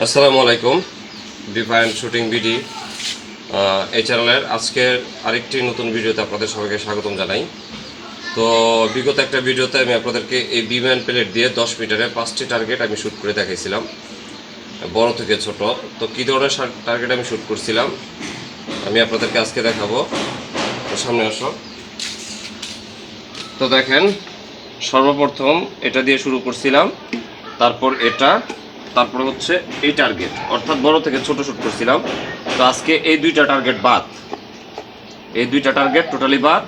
আসসালামু আলাইকুম। Divine shooting BD এই চ্যানেলের আজকের আরেকটি নতুন ভিডিওতে আপনাদের সবাইকে স্বাগতম জানাই। তো বিগত একটা ভিডিওতে আমি আপনাদেরকে এই বিম্যান প্লেট দিয়ে 10 মিটারে 5টি টার্গেট আমি শ্যুট করে দেখাইছিলাম, বড় থেকে ছোট। তো কী ধরনের টার্গেট আমি শ্যুট করছিলাম আমি আপনাদেরকে আজকে দেখাবো। তো সামনে আসো। তো দেখেন, সর্বপ্রথম এটা দিয়ে শুরু করছিলাম, তারপর এটা, তারপর হচ্ছে এই টার্গেট, অর্থাৎ বড় থেকে ছোট শ্যুট করছিলাম। তো আজকে এই দুইটা টার্গেট বাদ, এই দুইটা টার্গেট টোটালি বাদ।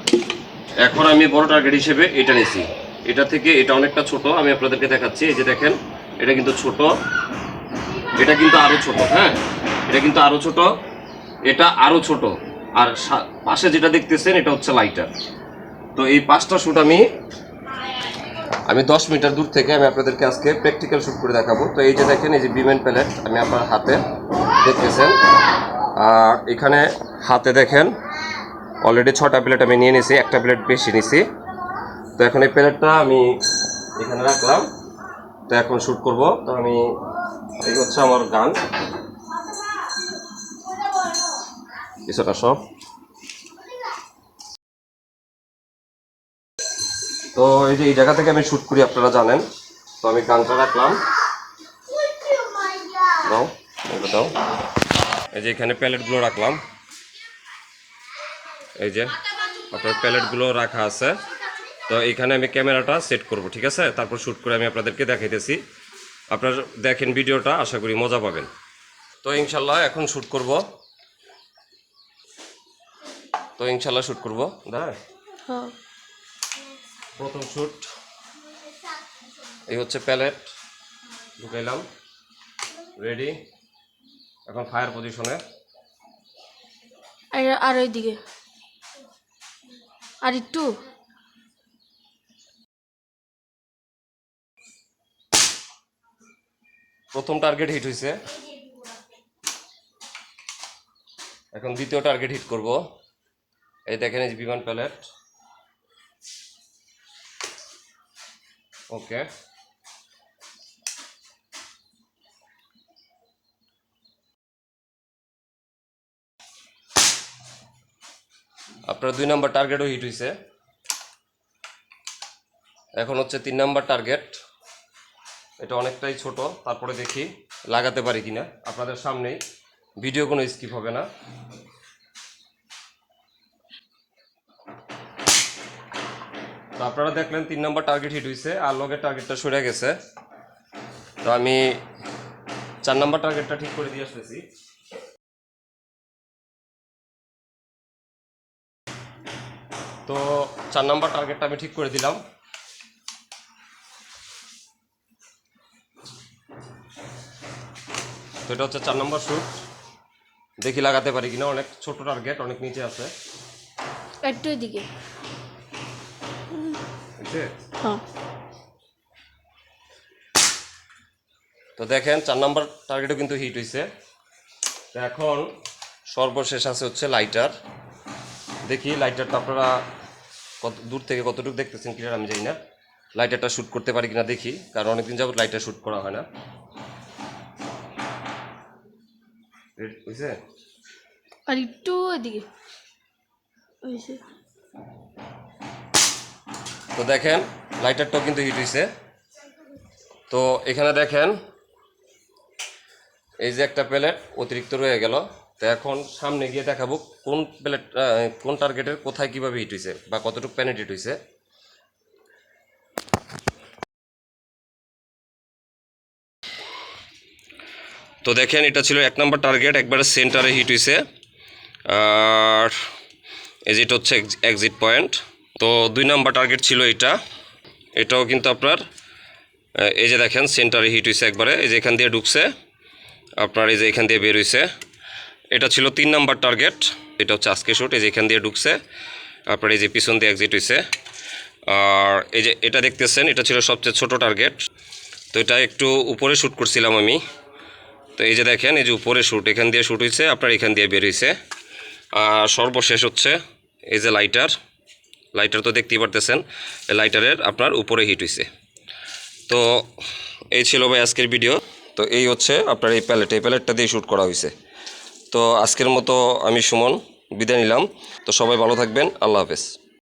এখন আমি বড় টার্গেট হিসেবে এটা নিছি। এটা থেকে এটা অনেকটা ছোট, আমি আপনাদেরকে দেখাচ্ছি। এই যে দেখেন, এটা কিন্তু ছোট, এটা কিন্তু আরো ছোট। হ্যাঁ, এটা কিন্তু আরো ছোট, এটা আরো ছোট, আর পাশে যেটা দেখতেছেন এটা হচ্ছে লাইটার। তো এই 5টা শ্যুট আমি 10 মিটার দূর থেকে আমি আপনাদেরকে আজকে প্র্যাকটিক্যাল শ্যুট করে দেখাবো। তো এই যে দেখেন, এই যে বিমেন প্যালেট আমি আপনার হাতে দেখতেছেন, আর এখানে হাতে দেখেন অলরেডি 6টা প্লেট আমি নিয়ে নিছি, একটা প্লেট বেশি নিছি। তো এখন এই প্লেটটা আমি এখানে রাখলাম। তো এখন শ্যুট করব। তো আমি, এই হচ্ছে আমার গান, কিছুটা সব। তো এই যে এই জায়গা থেকে আমি শ্যুট করি, আপনারা জানেন। তো আমি গানটা রাখলাম, দাও দাও। এই যে এখানে প্যালেটগুলো রাখলাম, এই যে আপনার প্যালেটগুলো রাখা আছে। তো এইখানে আমি ক্যামেরাটা সেট করব, ঠিক আছে? তারপর শ্যুট করে আমি আপনাদেরকে দেখাইতেছি। আপনারা দেখেন ভিডিওটা, আশা করি মজা পাবেন। তো ইনশাল্লাহ এখন শ্যুট করব। শ্যুট করব। প্রথম শ্যুট, এই হচ্ছে প্যালেট ঢুকাইলাম, রেডি। এখন ফায়ার পজিশনে, আর ওইদিকে আর একটু। প্রথম টার্গেট হিট হয়েছে, এখন দ্বিতীয় টার্গেট হিট করব। এই দেখেন, এই যে বিমান প্যালেট। ওকে, আপনার 2 নম্বর টার্গেটও হিট হয়েছে। এখন হচ্ছে 3 নম্বর টার্গেট। এটা অনেকটাই ছোট, তারপরে দেখি লাগাতে পারি কিনা। আপনাদের সামনেই, ভিডিও কোনো স্কিপ হবে না। তো আপনারা দেখলেন 3 নম্বর টার্গেট হিট হয়েছে, আর লগের টার্গেটটা সরে গেছে। তো আমি 4 নম্বর টার্গেটটা ঠিক করে দিয়ে আসতেছি। তো 4 নম্বর টার্গেটটা আমি ঠিক করে দিলাম। তো এটা হচ্ছে 4 নম্বর শ্যুট, দেখি লাগাতে পারি কিনা। অনেক ছোট টার্গেট, অনেক নিচে আছে। একটু এদিকে। তো দেখেন, 4 নম্বর টার্গেটও কিন্তু হিট হয়েছে। তো এখন সর্বশেষ আছে হচ্ছে লাইটার। দেখি লাইটারটা আপনারা কত দূর থেকে কতটুকু দেখতেছেন কিনা আমি জানি না। লাইটারটা শ্যুট করতে পারি কিনা দেখি, কারণ অনেকদিন যাবত লাইটার শ্যুট করা হয় না। বুঝছে? আর একটু এদিকে। তো দেখেন, লাইটারটাও কিন্তু হিট হয়েছে। তো এখানে দেখেন, এই যে একটা প্লেট অতিরিক্ত রয়ে গেল। তো এখন সামনে গিয়ে দেখাবো কোন প্লেট, কোন টার্গেটের কোথায় কিভাবে হিট হয়েছে বা কতটুকু পেনিট্রেট হয়েছে। তো দেখেন, এটা ছিল 1 নম্বর টার্গেট, একবারে সেন্টারে হিট হয়েছে। আর এই যেটা হচ্ছে এক্সিট পয়েন্ট। তো 2 নম্বর টার্গেট ছিল এটা, এটাও কিন্তু আপনার এই যে দেখেন সেন্টারে হিট হয়েছে একবারে। এই যে এখান দিয়ে ঢুকছে আপনার, এই যে এখান দিয়ে বের হয়েছে। এটা ছিল 3 নম্বর টার্গেট, এটা হচ্ছে আজকে শ্যুট। এই যে এখান দিয়ে ঢুকছে আপনার, এই যে পিছন দিয়ে এক্সিট হয়েছে। আর এই যে এটা দেখতেছেন, এটা ছিল সবচেয়ে ছোট টার্গেট। তো এটা একটু উপরে শ্যুট করছিলাম আমি। তো এই যে দেখেন, এই যে উপরে শ্যুট, এখান দিয়ে শ্যুট হয়েছে আপনার, এখান দিয়ে বের হয়েছে। আর সর্বশেষ হচ্ছে এই যে লাইটার, লাইটার তো দেখতেই পারতেছেন, লাইটারের আপনার উপরে হিট হয়েছে। তো এই ছিল ভাই আজকের ভিডিও। তো এই হচ্ছে আপনার এই প্যালেটটা দিয়ে শ্যুট করা হয়েছে। তো আজকের মতো আমি সুমন বিদায় নিলাম। তো সবাই ভালো থাকবেন, আল্লাহ হাফেজ।